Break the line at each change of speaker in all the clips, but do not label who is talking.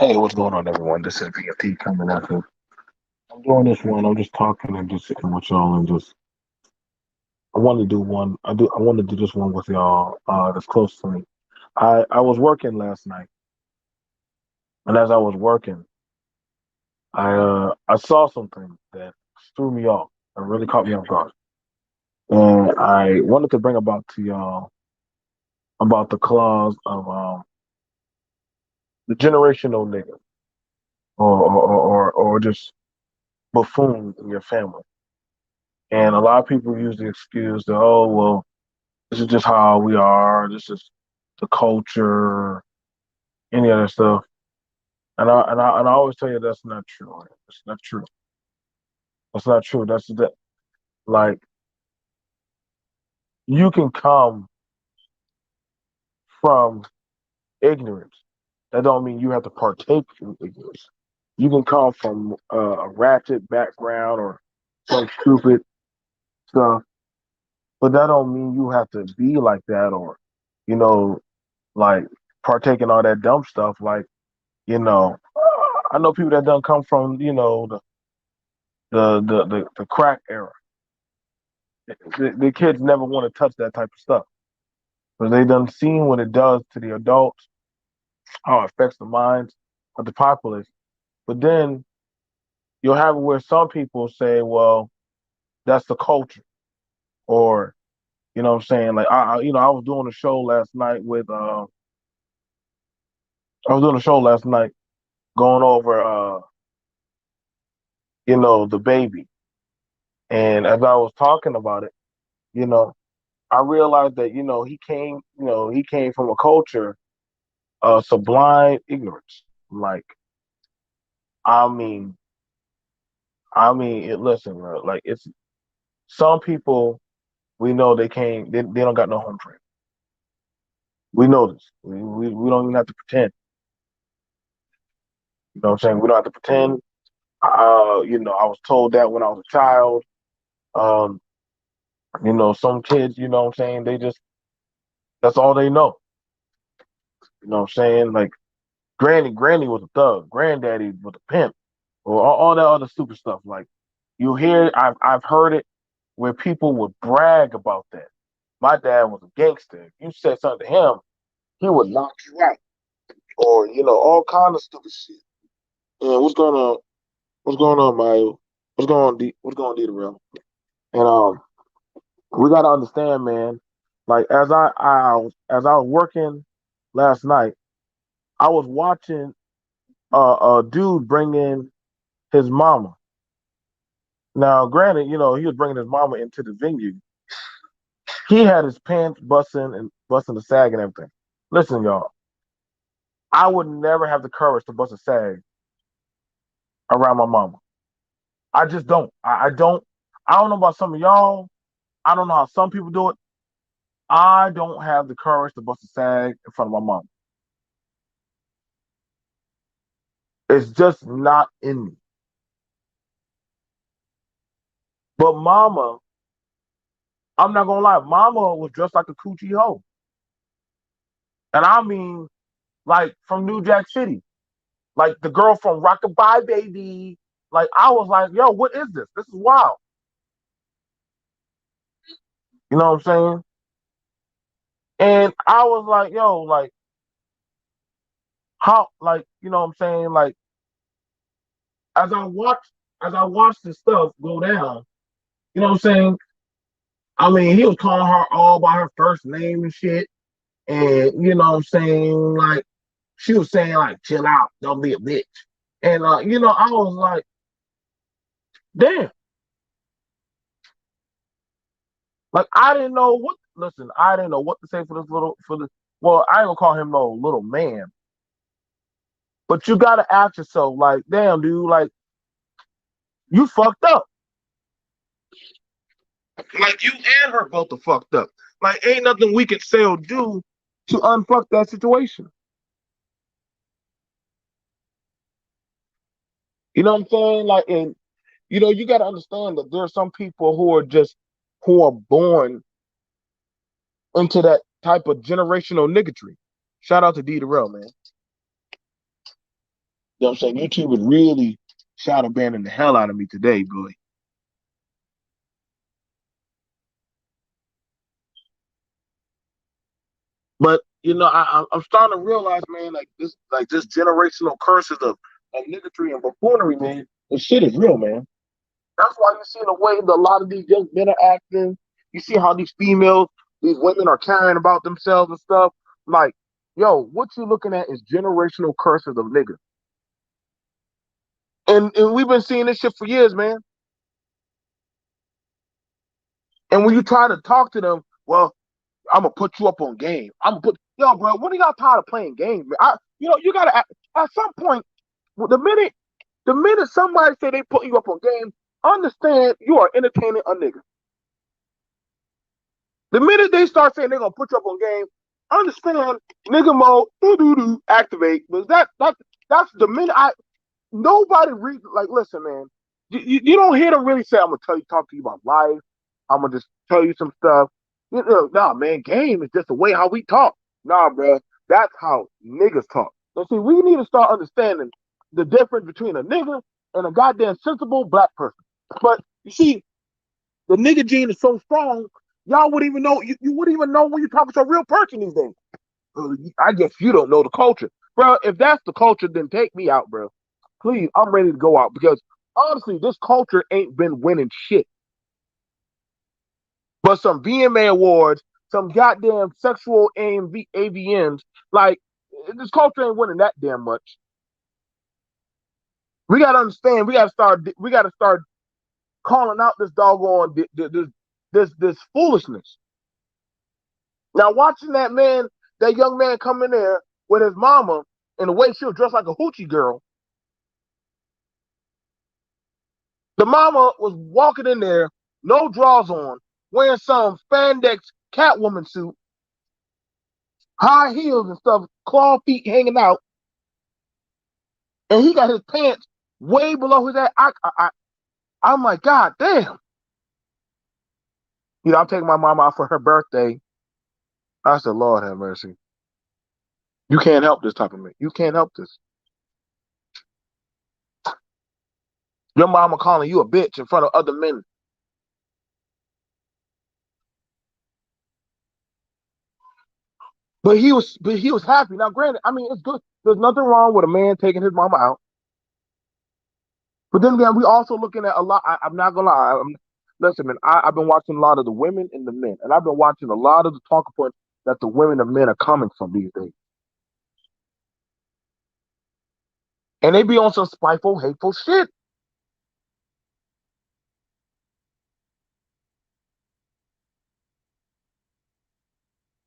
Hey, what's going on, everyone? This is VFT coming at you. I'm doing this one. I'm just talking and just sitting with y'all and just. I want to do one. I want to do this one with y'all. That's close to me. I was working last night, and as I was working, I saw something that threw me off. It really caught me off guard, and I wanted to bring about to y'all about the clause of the generational nigga or just buffoon in your family. And a lot of people use the excuse that, oh, well, this is just how we are. This is the culture, any other stuff. And I always tell you that's not true. It's not true. That's not true. That's that. Like you can come from ignorance. That don't mean you have to partake in ignorance. You can come from a ratchet background or some stupid stuff, but that don't mean you have to be like that or, you know, like partake in all that dumb stuff. Like, you know, I know people that don't come from, the crack era. The kids never want to touch that type of stuff because they done seen what it does to the adults, how it affects the minds of the populace. But then you'll have it where some people say, well, that's the culture, or you know what I'm saying? Like I was doing a show last night with I was doing a show last night going over the baby, and as I was talking about it, you know, I realized that he came from a culture of sublime ignorance. Like I mean, listen, bro, like it's some people we know they don't got no home training. We know this. We don't even have to pretend. You know what I'm saying? We don't have to pretend. I was told that when I was a child. Um, some kids, you know what I'm saying, they just that's all they know. You know what I'm saying? Like granny was a thug, granddaddy was a pimp, or all that other stupid stuff. Like you hear, I've heard it where people would brag about that. My dad was a gangster. If you said something to him, he would knock you out, or all kind of stupid shit. And what's going on? What's going on, Mayo? What's going on, D? What's going on, D? The real? And we gotta understand, man. Like as I was working last night, I was watching a dude bring in his mama. Now, granted, he was bringing his mama into the venue. He had his pants busting the sag and everything. Listen, y'all, I would never have the courage to bust a sag around my mama. I just don't. I don't. I don't know about some of y'all. I don't know how some people do it. I don't have the courage to bust a sag in front of my mom. It's just not in me. But mama, I'm not gonna lie, mama was dressed like a coochie hoe. And I mean, like from New Jack City. Like the girl from Rockabye Baby. Like I was like, yo, what is this? This is wild. You know what I'm saying? And I was like, yo, like how like, you know what I'm saying? Like as I watched as I watched this stuff go down, you know what I'm saying? I mean, he was calling her all by her first name and shit. And you know what I'm saying? Like she was saying, like, chill out, don't be a bitch. And I was like, damn. Like I didn't know what listen, I didn't know what to say for this well, I ain't gonna call him no little man. But you gotta ask yourself, like, damn, dude, like you fucked up. Like you and her both are fucked up. Like ain't nothing we can say or do to unfuck that situation. You know what I'm saying? Like, and you got to understand that there are some people who are born into that type of generational niggatry. Shout out to D the Real, man. You know what I'm saying? YouTube is really shadow banning the hell out of me today, boy. But I'm starting to realize, man, like this generational curses of niggatry and buffoonery, man. This shit is real, man. That's why you see the way that a lot of these young men are acting. You see how these females, these women are carrying about themselves and stuff. Like, yo, what you looking at is generational curses of niggas. And we've been seeing this shit for years, man. And when you try to talk to them, well, I'm gonna put you up on game. I'm gonna put yo, bro. When are y'all tired of playing games, man? You gotta at some point. The minute somebody say they put you up on game, understand you are entertaining a nigga. The minute they start saying they're gonna put you up on game, understand nigga mode, activate. But that's the minute nobody reads like listen, man. You don't hear them really say, I'm gonna talk to you about life. I'm gonna just tell you some stuff. Nah, man, game is just the way how we talk. Nah, bro, that's how niggas talk. And see, we need to start understanding the difference between a nigga and a goddamn sensible black person. But you see, the nigga gene is so strong, y'all wouldn't even know. You wouldn't even know when you're talking to a real person these days. I guess you don't know the culture, bro. If that's the culture, then take me out, bro. Please, I'm ready to go out because honestly, this culture ain't been winning shit. But some VMA awards, some goddamn sexual AVNs, like this culture ain't winning that damn much. We gotta understand. We gotta start. We gotta start calling out this doggone this foolishness. Now watching that young man come in there with his mama and the way she was dressed like a hoochie girl. The mama was walking in there, no drawers on, wearing some spandex Catwoman suit, high heels and stuff, claw feet hanging out, and he got his pants way below his ass. I'm like, God damn. I'm taking my mom out for her birthday. I said, Lord have mercy. You can't help this type of man. You can't help this. Your mama calling you a bitch in front of other men. But he was happy. Now, granted, I mean, it's good. There's nothing wrong with a man taking his mama out. But then again, we also looking at a lot. I'm not gonna lie. Listen, man, I've been watching a lot of the women and the men, and I've been watching a lot of the talking points that the women and men are coming from these days. And they be on some spiteful, hateful shit.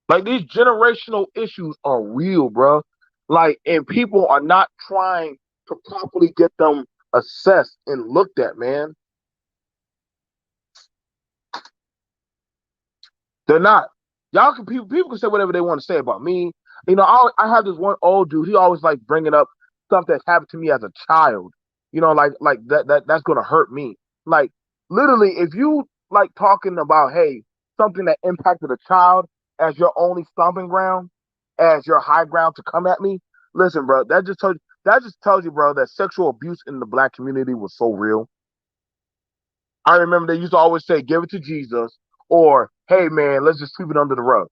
Like these generational issues are real, bro. Like, and people are not trying to properly get them assessed and looked at, man. They're not. Y'all can people can say whatever they want to say about me. I have this one old dude. He always like bringing up stuff that's happened to me as a child. Like that's gonna hurt me. Like literally, if you like talking about something that impacted a child as your only stomping ground, as your high ground to come at me, listen, bro. That just tells you, bro, that sexual abuse in the black community was so real. I remember they used to always say, "Give it to Jesus," or "Hey, man, let's just sweep it under the rug."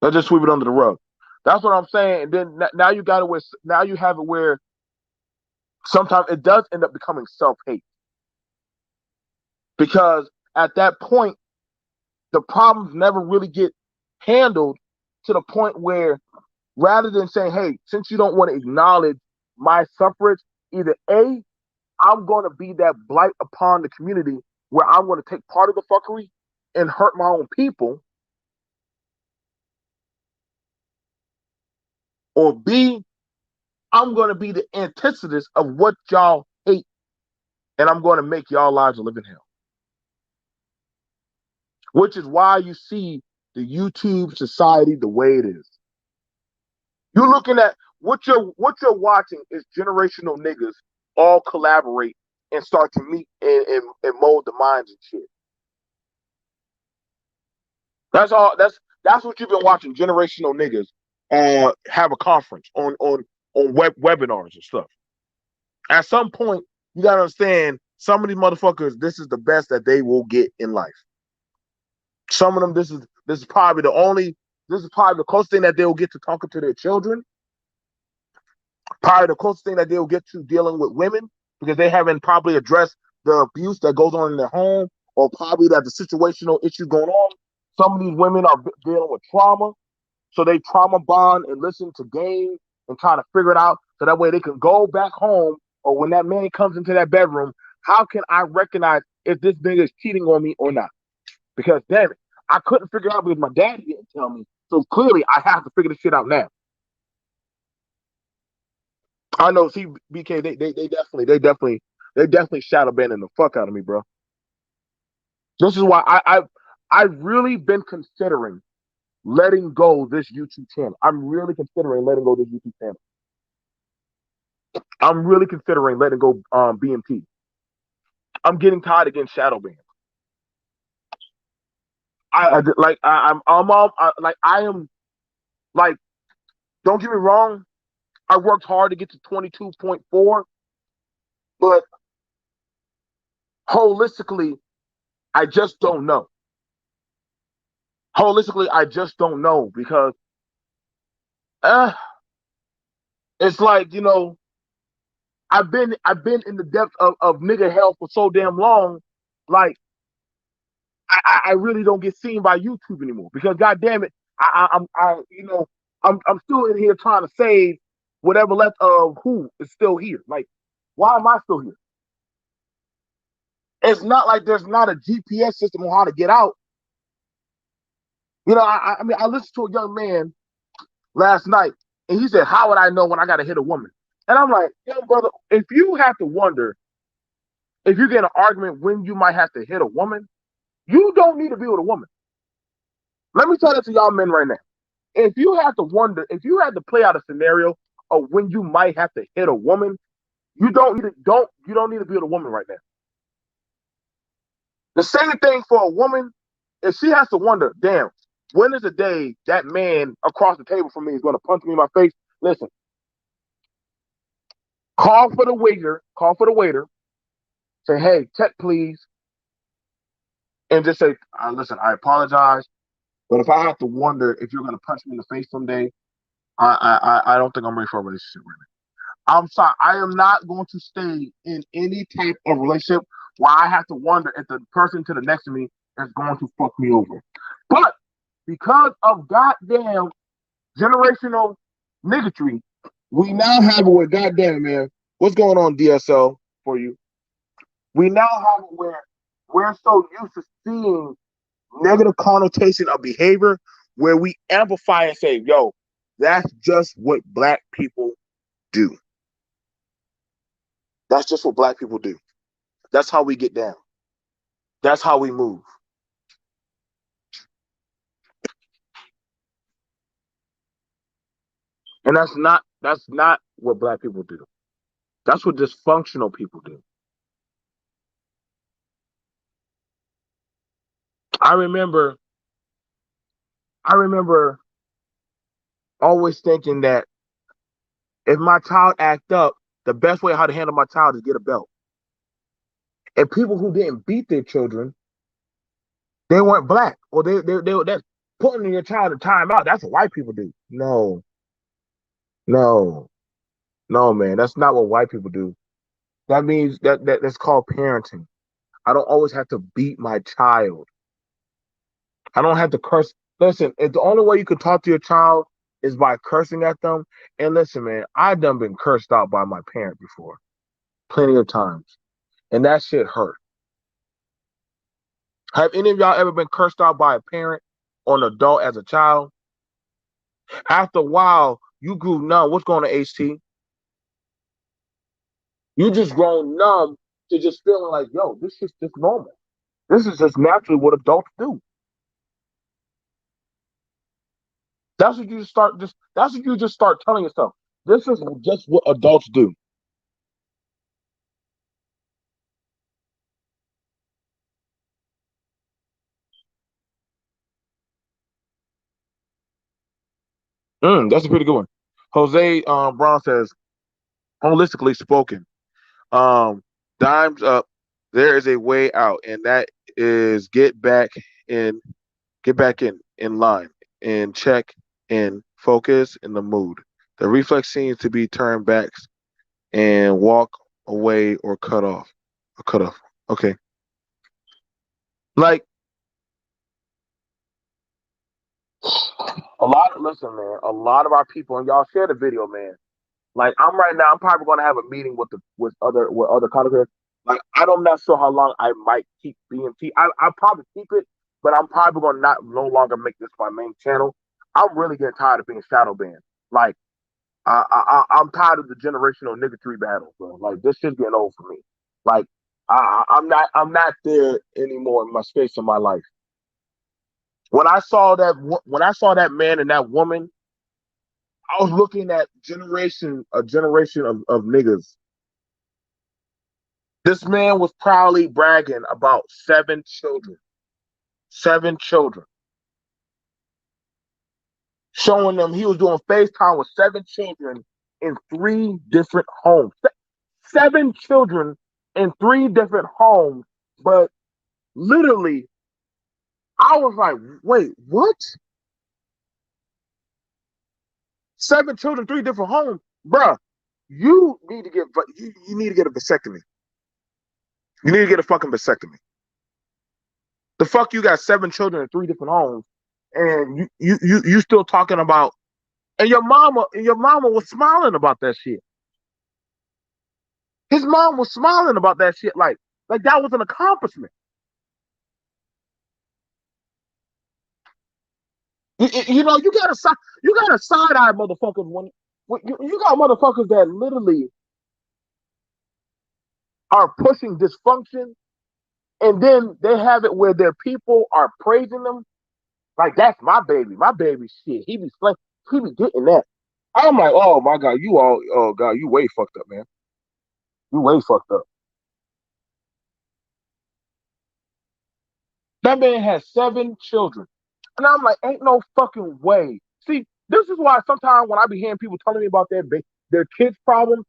Let's just sweep it under the rug. That's what I'm saying. And then now you got it where now you have it where sometimes it does end up becoming self hate because at that point the problems never really get handled to the point where rather than saying, "Hey, since you don't want to acknowledge my suffrage, either A, I'm going to be that blight upon the community where I'm going to take part of the fuckery and hurt my own people, or B, I'm going to be the antithesis of what y'all hate, and I'm going to make y'all lives a living hell." Which is why you see the YouTube society the way it is. You're looking at what you're watching is generational niggas all collaborate and start to meet and mold the minds and shit. That's all. That's what you've been watching. Generational niggas have a conference on webinars and stuff. At some point, you gotta understand some of these motherfuckers. This is the best that they will get in life. Some of them, this is probably the only. This is probably the closest thing that they will get to talking to their children. Probably the closest thing that they will get to dealing with women because they haven't probably addressed the abuse that goes on in their home or probably that the situational issue going on. Some of these women are dealing with trauma, so they trauma bond and listen to games and try to figure it out so that way they can go back home or when that man comes into that bedroom, how can I recognize if this nigga is cheating on me or not? Because damn it, I couldn't figure it out because my daddy didn't tell me. So clearly I have to figure this shit out now. I know CBK, they definitely shadow banning the fuck out of me, bro. This is why I've really been considering letting go this YouTube channel. I'm really considering letting go this YouTube channel. I'm really considering letting go BMT. I'm getting tired of getting shadow banned. I am like, don't get me wrong. I worked hard to get to 22.4, but holistically, I just don't know. Holistically, I just don't know because uh, it's like I've been in the depths of nigga hell for so damn long, like I really don't get seen by YouTube anymore because god damn it, I'm still in here trying to save whatever left of who is still here. Like, why am I still here? It's not like there's not a GPS system on how to get out. I mean, I listened to a young man last night, and he said, "How would I know when I got to hit a woman?" And I'm like, "Yo, brother, if you have to wonder if you get in an argument when you might have to hit a woman, you don't need to be with a woman." Let me tell that to y'all men right now. If you have to wonder, if you had to play out a scenario of when you might have to hit a woman, you don't need to be with a woman right now. The same thing for a woman, if she has to wonder, damn, when is the day that man across the table from me is going to punch me in my face? Listen, call for the waiter, say, hey, check please, and just say, listen, I apologize, but if I have to wonder if you're going to punch me in the face someday, I don't think I'm ready for a relationship right now. I'm sorry, I am not going to stay in any type of relationship where I have to wonder if the person to the next to me is going to fuck me over. But because of goddamn generational niggatry, we now have it where goddamn man, what's going on DSL for you? We now have it where we're so used to seeing negative connotation of behavior where we amplify and say, yo, that's just what black people do. That's just what black people do. That's how we get down. That's how we move. And that's not what black people do. That's what dysfunctional people do. I remember I remember always thinking that if my child act up, the best way how to handle my child is get a belt. And people who didn't beat their children, they weren't black, or they that's putting your child in timeout. That's what white people do. No, no, no, man, that's not what white people do. That means that's called parenting. I don't always have to beat my child. I don't have to curse. Listen, if the only way you could talk to your child is by cursing at them, and listen, man, I done been cursed out by my parent before, plenty of times, and that shit hurt. Have any of y'all ever been cursed out by a parent or an adult as a child? After a while, you grew numb. What's going on, HT? You just grown numb to just feeling like, yo, this is just normal. This is just naturally what adults do. That's what you just start telling yourself. This is just what adults do. That's a pretty good one. Jose Brown says, holistically spoken, um, dimes up. There is a way out, and that is in, get back in line, and check in, focus in the mood. The reflex seems to be turn backs and walk away or cut off. Or cut off. Okay. Like listen, man, a lot of our people, and y'all share the video, man. Like I'm right now, I'm probably gonna have a meeting with other content. Like I don't know sure how long I might keep BMT. I'll probably keep it, but I'm probably gonna not no longer make this my main channel. I'm really getting tired of being shadow banned. Like I'm tired of the generational niggatry battle, bro. Like this shit's getting old for me. Like I'm not there anymore in my space of my life. When I saw that man and that woman, I was looking at a generation of niggas. This man was proudly bragging about 7 children, 7 children, showing them he was doing FaceTime with 7 children in 3 different homes. 7 children in 3 different homes, but literally, I was like, wait, what? 7 children, 3 different homes, bruh. You need to get you need to get a vasectomy. You need to get a fucking vasectomy. The fuck you got 7 children in 3 different homes, and you still talking about, and your mama was smiling about that shit. His mom was smiling about that shit, like that was an accomplishment. You know, you got a side eye motherfuckers when you got motherfuckers that literally are pushing dysfunction, and then they have it where their people are praising them. Like that's my baby shit. He be getting that. I'm like, oh my god, oh god, you way fucked up, man. You way fucked up. That man has 7 children, and I'm like, ain't no fucking way. See, this is why sometimes when I be hearing people telling me about their kids' problems,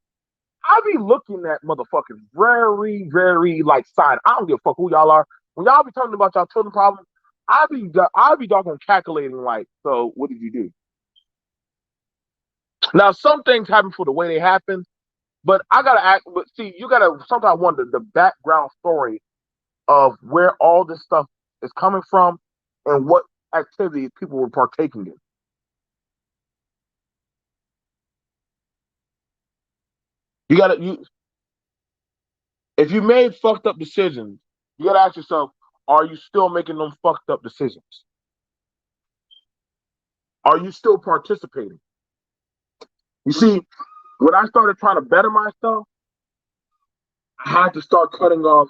I be looking at motherfuckers very, very like side. I don't give a fuck who y'all are. When y'all be talking about y'all children problems, I be doggone calculating like, so what did you do? Now some things happen for the way they happen, but I gotta act. But see, you gotta sometimes wonder the background story of where all this stuff is coming from and what activities people were partaking in. You gotta you if you made fucked up decisions, you gotta ask yourself, are you still making them fucked up decisions? Are you still participating? You see, when I started trying to better myself, I had to start cutting off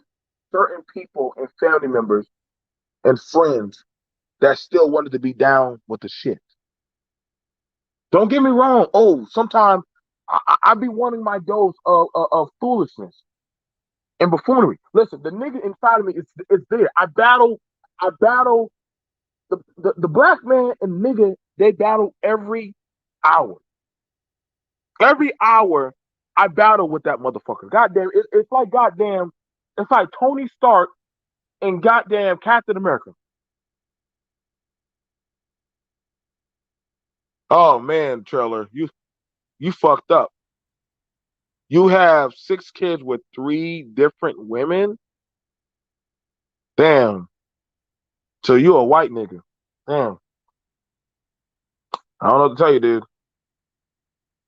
certain people and family members and friends that still wanted to be down with the shit. Don't get me wrong. Oh, sometimes I be wanting my dose of foolishness and buffoonery. Listen, the nigga inside of me is there. I battle the black man and nigga, they battle every hour. Every hour I battle with that motherfucker. Goddamn, it's like goddamn, it's like Tony Stark and goddamn Captain America. Oh man, Trailer, you fucked up. You have 6 kids with 3 different women. Damn. So you a white nigga. Damn. I don't know what to tell you, dude.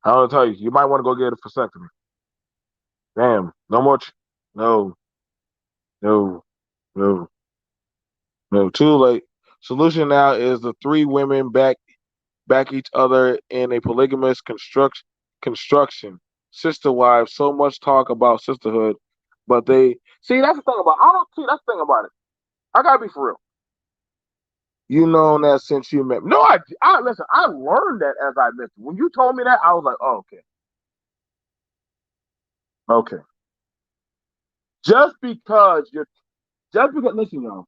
I don't know what to tell you. You might want to go get a vasectomy. Damn. No more. No. No. No. No. Too late. Solution now is the 3 women back each other in a polygamous construction. Sister wives. So much talk about sisterhood, but they see that's the thing about. I don't see that's the thing about it. I gotta be for real. You know that since you met. No, I listen. I learned that as I met you. When you told me that, I was like, oh, okay, okay. Just because you're, just because listen, y'all.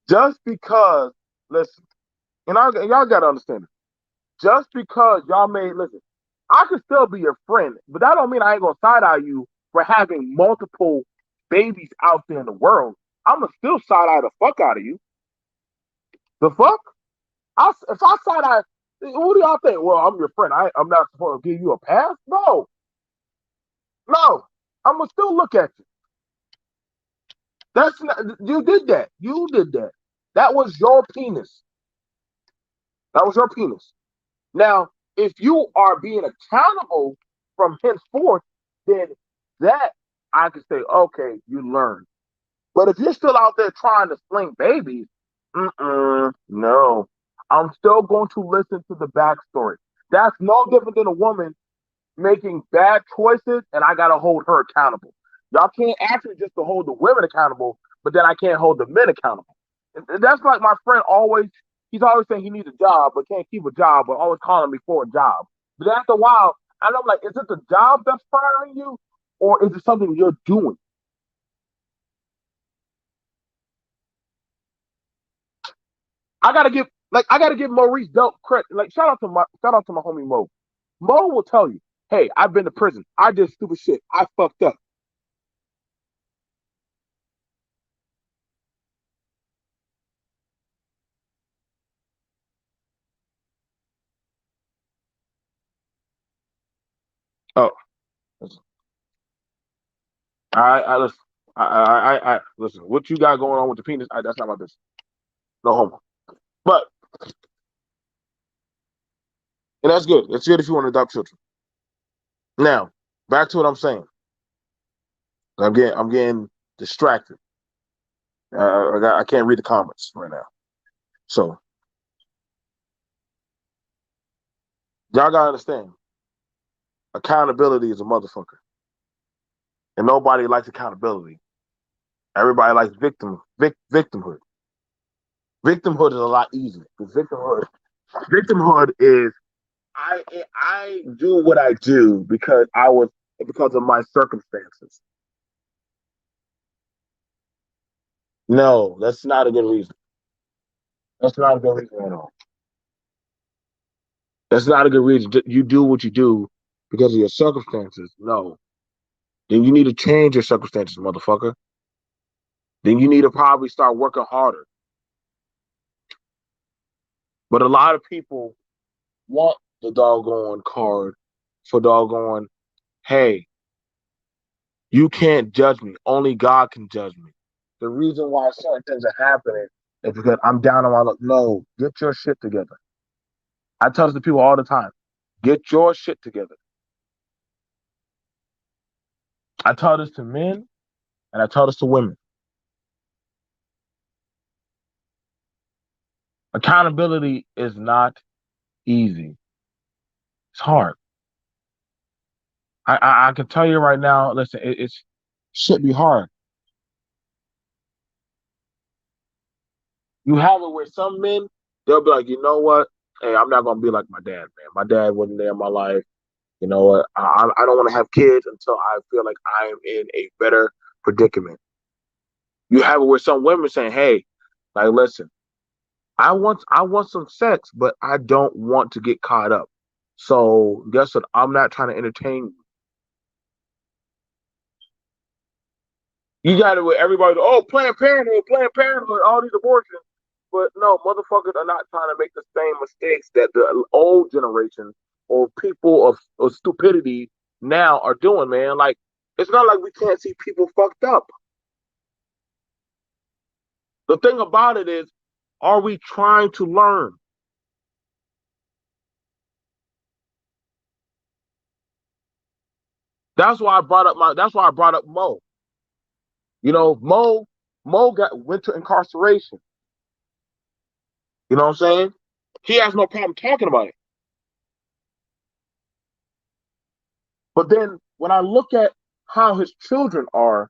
Just because listen, and y'all gotta understand it. Just because y'all may listen, I could still be your friend, but that don't mean I ain't gonna side eye you for having multiple babies out there in the world. I'ma still side eye the fuck out of you. The fuck? If I side eye, what do y'all think? Well, I'm your friend. I'm not supposed to give you a pass. No, no. I'ma still look at you. That's not, you did that. You did that. That was your penis. That was your penis. Now, if you are being accountable from henceforth, then that I can say, okay, you learn. But if you're still out there trying to sling babies, no. I'm still going to listen to the backstory. That's no different than a woman making bad choices and I gotta hold her accountable. Y'all can't actually just to hold the women accountable, but then I can't hold the men accountable. And that's like my friend always, he's always saying he needs a job, but can't keep a job, but always calling me for a job. But after a while, and I'm like, is it the job that's firing you, or is it something you're doing? I gotta give Maurice Delp credit. Like shout out to my homie Mo. Mo will tell you, hey, I've been to prison. I did stupid shit. I fucked up. Oh, I listen. I listen. What you got going on with the penis? That's not my business. No homo. But and that's good. That's good if you want to adopt children. Now, back to what I'm saying. I'm getting distracted. I can't read the comments right now. So y'all gotta understand. Accountability is a motherfucker, and nobody likes accountability. Everybody likes victimhood. Victimhood is a lot easier. Because victimhood is I do what I do because of my circumstances. No, that's not a good reason. That's not a good reason at all. That's not a good reason. You do what you do because of your circumstances. No. Then you need to change your circumstances, motherfucker. Then you need to probably start working harder. But a lot of people want the doggone card for doggone, hey, you can't judge me. Only God can judge me. The reason why certain things are happening is because I'm down on my luck. No, get your shit together. I tell this to people all the time. Get your shit together. I tell this to men and I tell this to women. Accountability is not easy. It's hard. I can tell you right now, listen, it's should be hard. You have it where some men, they'll be like, you know what? Hey, I'm not gonna be like my dad, man. My dad wasn't there in my life. You know what? I don't want to have kids until I feel like I am in a better predicament. You have it where some women saying, "Hey, like, listen, I want some sex, but I don't want to get caught up. So guess what? I'm not trying to entertain you. You got it with everybody. Oh, Planned Parenthood, all these abortions. But no, motherfuckers are not trying to make the same mistakes that the old generation or people of stupidity now are doing, man. Like, it's not like we can't see people fucked up. The thing about it is, are we trying to learn? That's why I brought up Mo. You know, Mo went to incarceration. You know what I'm saying? He has no problem talking about it. But then when I look at how his children are,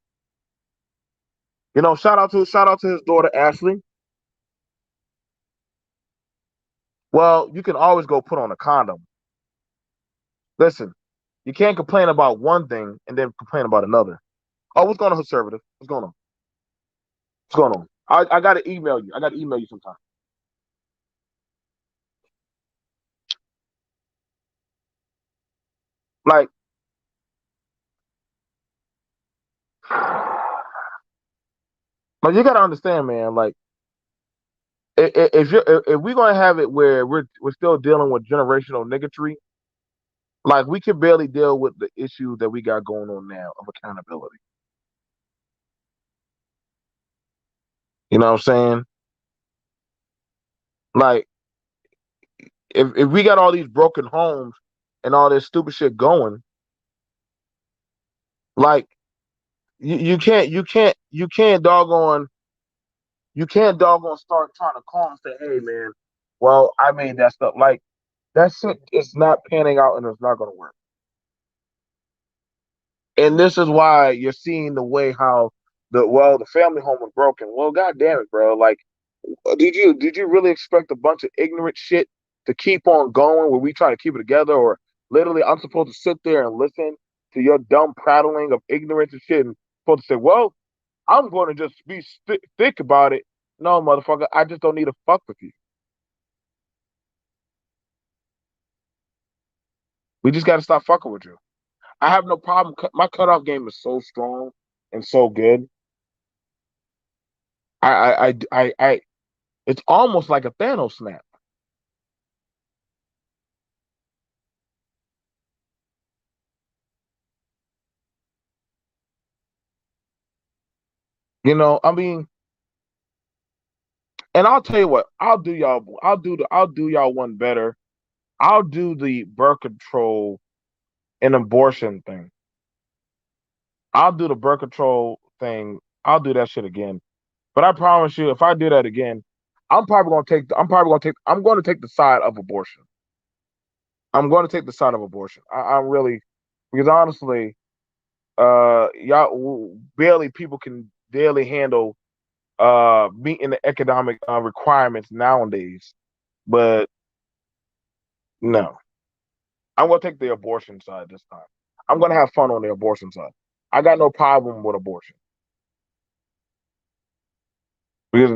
you know, shout out to his daughter Ashley. Well, you can always go put on a condom. Listen, you can't complain about one thing and then complain about another. Oh, what's going on, conservative? What's going on? What's going on? I gotta email you. I gotta email you sometime. Like, but you gotta understand, man. Like, if we're gonna have it where we're still dealing with generational niggatry, like we can barely deal with the issue that we got going on now of accountability. You know what I'm saying? Like, if we got all these broken homes and all this stupid shit going, like you can't doggone start trying to call and say, hey man, well I made that stuff. Like that shit is not panning out and it's not gonna work. And this is why you're seeing the way how the family home was broken. Well, god damn it, bro. Like, did you really expect a bunch of ignorant shit to keep on going where we try to keep it together? Or literally, I'm supposed to sit there and listen to your dumb prattling of ignorance and shit, and supposed to say, well, I'm going to just be thick about it. No, motherfucker, I just don't need to fuck with you. We just got to stop fucking with you. I have no problem. My cutoff game is so strong and so good. I it's almost like a Thanos snap. I mean, and I'll tell you what, I'll do y'all one better. I'll do the birth control and abortion thing. I'll do the birth control thing. I'll do that shit again. But I promise you, if I do that again, I'm going to take the side of abortion. I'm going to take the side of abortion. I'm really, because honestly, barely people can barely handle meeting the economic requirements nowadays. But no, I'm going to take the abortion side this time. I'm going to have fun on the abortion side. I got no problem with abortion because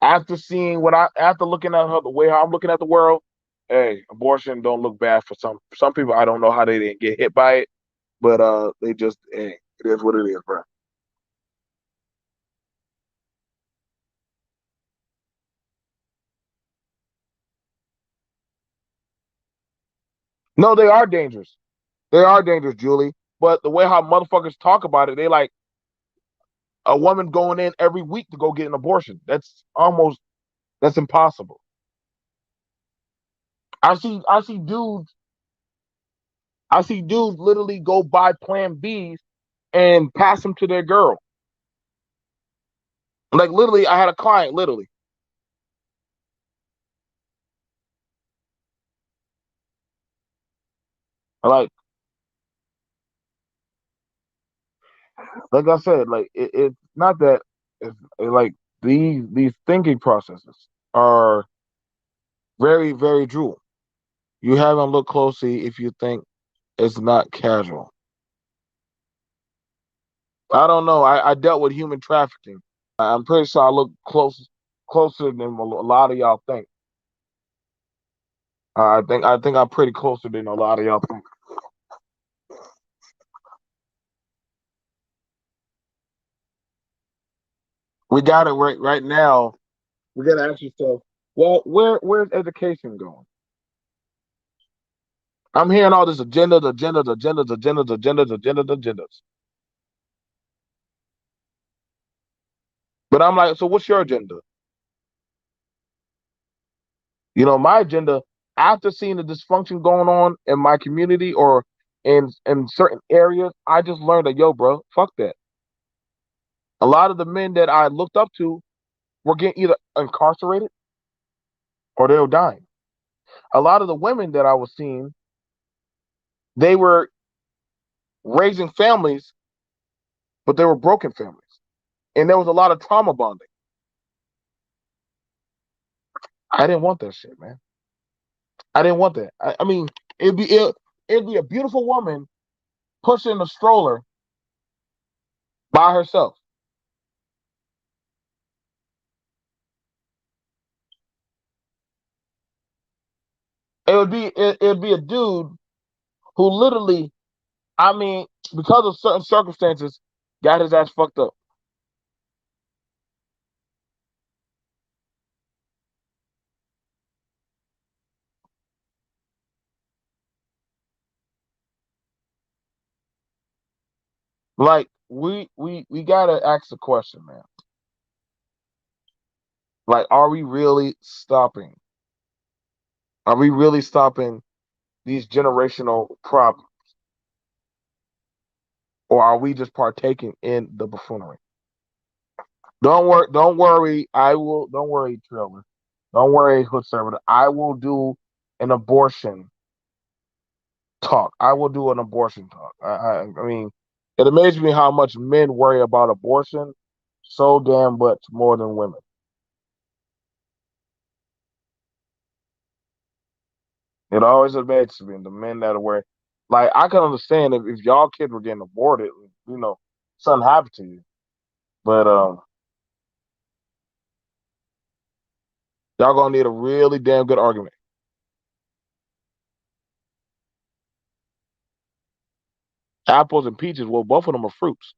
after seeing after looking at her the way how I'm looking at the world, hey, abortion don't look bad for some people. I don't know how they didn't get hit by it, but they just, hey, it is what it is, bro. No, they are dangerous. They are dangerous, Julie. But the way how motherfuckers talk about it, they like a woman going in every week to go get an abortion. That's impossible. I see dudes literally go buy Plan Bs and pass them to their girl. Like literally, I had a client literally. Like like I said, like it's not that like these thinking processes are very, very true. You haven't looked closely if you think it's not casual. I don't know. I dealt with human trafficking. I'm pretty sure I look closer than a lot of y'all think. I think I'm pretty closer than a lot of y'all think. We got it right now. We got to ask yourself, well, where's education going? I'm hearing all this agendas. But I'm like, so what's your agenda? My agenda, after seeing the dysfunction going on in my community or in certain areas, I just learned that, yo, bro, fuck that. A lot of the men that I looked up to were getting either incarcerated or they were dying. A lot of the women that I was seeing, they were raising families, but they were broken families. And there was a lot of trauma bonding. I didn't want that shit, man. I didn't want that. I mean, it'd be a beautiful woman pushing a stroller by herself. It'd be a dude who literally, I mean, because of certain circumstances, got his ass fucked up. Like we gotta ask the question, man. Like, are we really stopping? Are we really stopping these generational problems, or are we just partaking in the buffoonery? Don't worry. Don't worry. I will. Don't worry, Trailer. Don't worry, Hood Server. I will do an abortion talk. I will do an abortion talk. I mean, it amazes me how much men worry about abortion so damn much more than women. It always amazes me the men that are worried. Like, I can understand if y'all kids were getting aborted, something happened to you. But y'all gonna need a really damn good argument. Apples and peaches, well, both of them are fruits.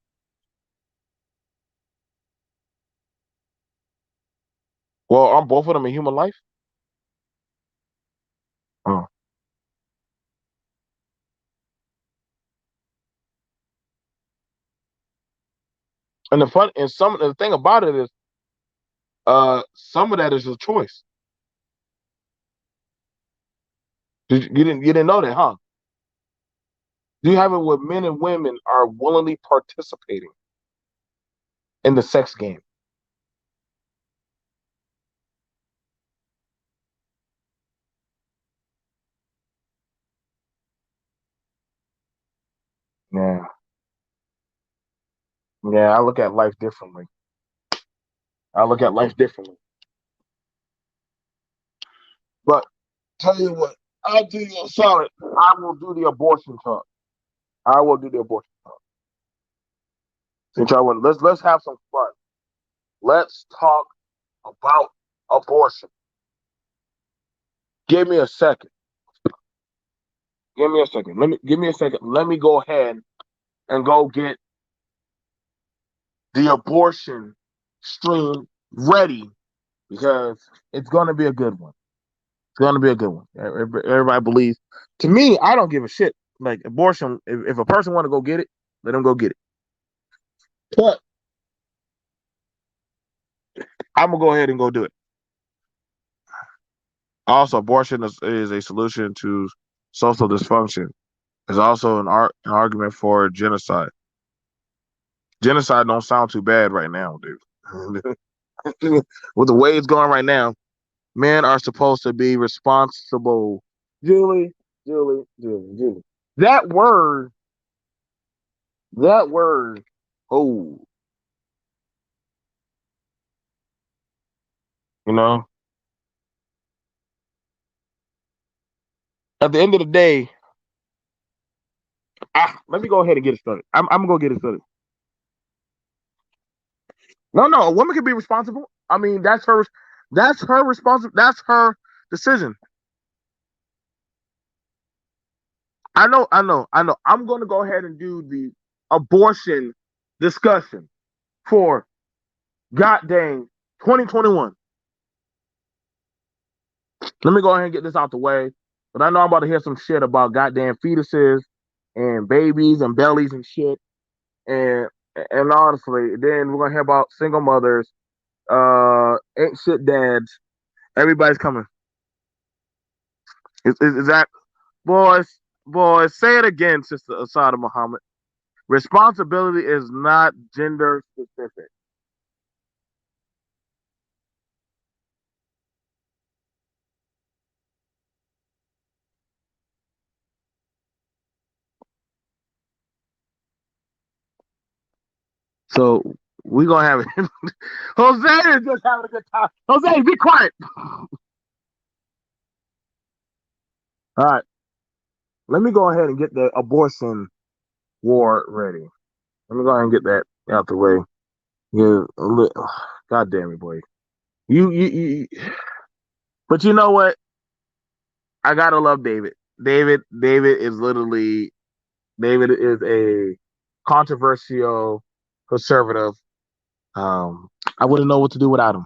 Well, aren't both of them in human life? Oh. And the thing about it is, some of that is a choice. You didn't know that, huh? You have it where men and women are willingly participating in the sex game. Yeah, yeah. I look at life differently. I look at life differently. But tell you what, I'll do you a solid. I will do the abortion talk. I will do the abortion talk. Since I want, let's have some fun. Let's talk about abortion. Give me a second. Give me a second. Give me a second. Let me go ahead and go get the abortion stream ready because it's going to be a good one. It's going to be a good one. Everybody believes. To me, I don't give a shit. Like abortion, if a person want to go get it, let them go get it. But I'm gonna go ahead and go do it. Also, abortion is a solution to social dysfunction. It's also an argument for genocide. Genocide don't sound too bad right now, dude. With the way it's going right now, men are supposed to be responsible. Julie, Julie. That word, that word. Oh, you know. At the end of the day, let me go ahead and get it started. I'm gonna get it started. No, no, a woman can be responsible. I mean, that's her responsible. That's her decision. I know. I'm gonna go ahead and do the abortion discussion for goddamn 2021. Let me go ahead and get this out the way. But I know I'm about to hear some shit about goddamn fetuses and babies and bellies and shit. And and honestly, then we're gonna hear about single mothers, ain't shit dads. Everybody's coming. Is that boys? Boys, say it again, Sister Asada Muhammad. Responsibility is not gender specific. So we gonna have it. Jose is just having a good time. Jose, be quiet. All right, let me go ahead and get the abortion war ready. Let me go ahead and get that out the way. Yeah, God damn it, boy. You. But you know what? I gotta love David. David is literally David is a controversial conservative. I wouldn't know what to do without him.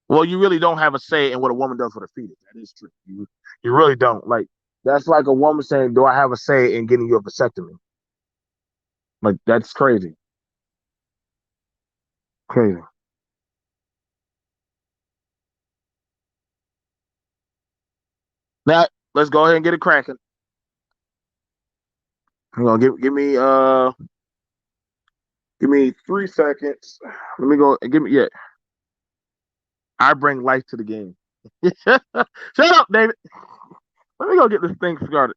Well, you really don't have a say in what a woman does with her fetus. That is true. You really don't. Like that's like a woman saying, "Do I have a say in getting you a vasectomy?" Like that's crazy, crazy. Now let's go ahead and get it cracking. Hang on, give me 3 seconds. Let me go. Give me yeah. I bring life to the game. Shut up, David. Let me go get this thing started.